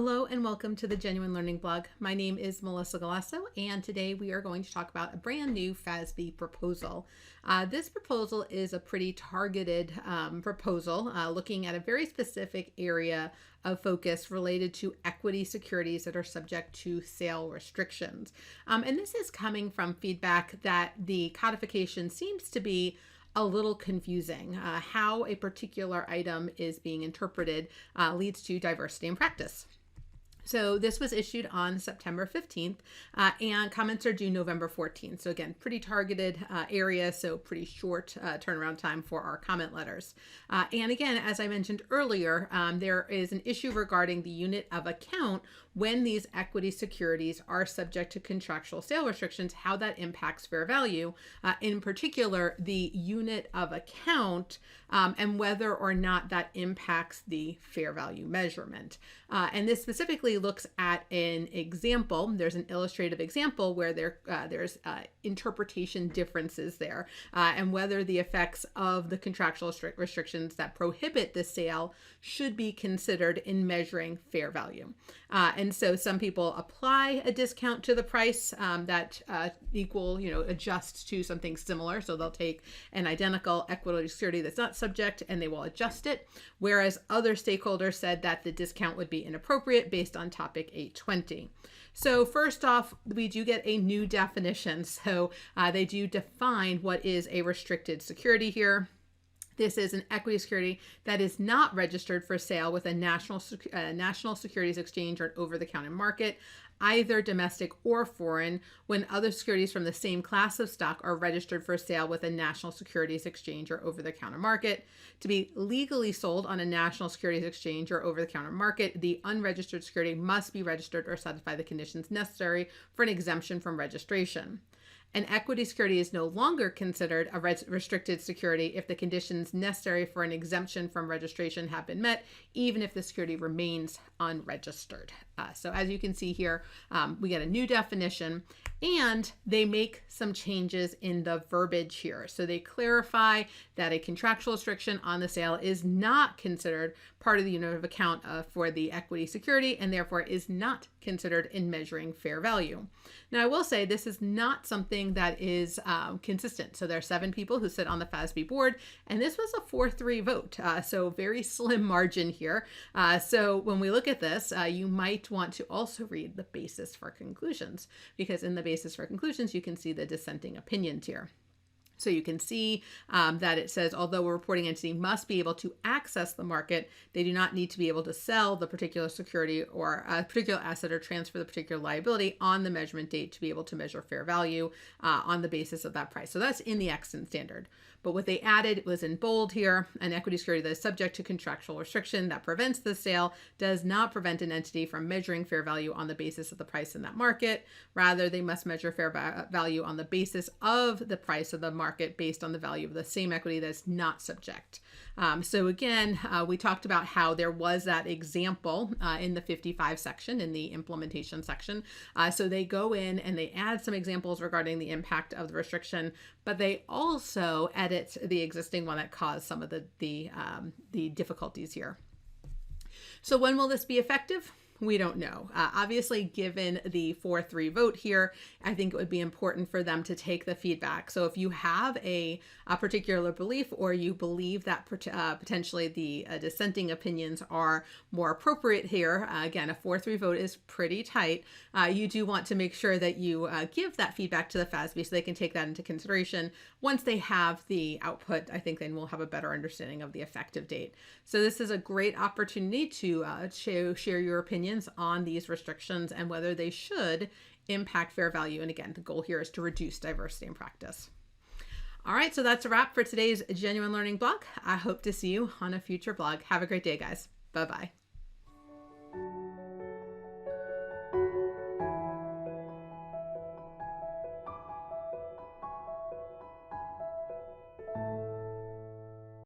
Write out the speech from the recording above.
Hello and welcome to the Genuine Learning Blog. My name is Melissa Galasso, and today we are going to talk about a brand new FASB proposal. This proposal is a pretty targeted proposal looking at a very specific area of focus related to equity securities that are subject to sale restrictions. And this is coming from feedback that the codification seems to be a little confusing. How a particular item is being interpreted leads to diversity in practice. So this was issued on September 15th and comments are due November 14th. So again, pretty targeted area, so pretty short turnaround time for our comment letters. And again, as I mentioned earlier, there is an issue regarding the unit of account when these equity securities are subject to contractual sale restrictions, how that impacts fair value, in particular, the unit of account and whether or not that impacts the fair value measurement. And this specifically looks at an example. There's an illustrative example where there's interpretation differences there and whether the effects of the contractual restrictions that prohibit the sale should be considered in measuring fair value. And so some people apply a discount to the price that adjusts to something similar. So they'll take an identical equity security that's not subject and they will adjust it. Whereas other stakeholders said that the discount would be inappropriate based on topic 820. So first off, we do get a new definition. So they do define what is a restricted security here. This is an equity security that is not registered for sale with a national securities exchange or an over-the-counter market, either domestic or foreign, when other securities from the same class of stock are registered for sale with a national securities exchange or over-the-counter market. To be legally sold on a national securities exchange or over-the-counter market, the unregistered security must be registered or satisfy the conditions necessary for an exemption from registration. An equity security is no longer considered a restricted security if the conditions necessary for an exemption from registration have been met, even if the security remains unregistered. So as you can see here, we get a new definition and they make some changes in the verbiage here. So they clarify that a contractual restriction on the sale is not considered part of the unit of account for the equity security and therefore is not considered in measuring fair value. Now I will say this is not something that is consistent. So there are 7 people who sit on the FASB board and this was a 4-3 vote. So very slim margin here. So when we look at this, you might want to also read the basis for conclusions, because in the basis for conclusions, you can see the dissenting opinions here. So you can see that it says, although a reporting entity must be able to access the market, they do not need to be able to sell the particular security or a particular asset or transfer the particular liability on the measurement date to be able to measure fair value on the basis of that price. So that's in the Extant standard. But what they added was in bold here: an equity security that is subject to contractual restriction that prevents the sale does not prevent an entity from measuring fair value on the basis of the price in that market. Rather, they must measure fair value on the basis of the price of the market based on the value of the same equity that's not subject. So again, we talked about how there was that example in the 55 section, in the implementation section. So they go in and they add some examples regarding the impact of the restriction, but they also edit the existing one that caused some of the difficulties here. So when will this be effective? We don't know. Obviously, given the 4-3 vote here, I think it would be important for them to take the feedback. So if you have a particular belief or you believe that potentially the dissenting opinions are more appropriate here, again, a 4-3 vote is pretty tight. You do want to make sure that you give that feedback to the FASB so they can take that into consideration. Once they have the output, I think then we'll have a better understanding of the effective date. So this is a great opportunity to share your opinion on these restrictions and whether they should impact fair value. And again, the goal here is to reduce diversity in practice. All right, so that's a wrap for today's Genuine Learning blog. I hope to see you on a future blog. Have a great day, guys. Bye-bye.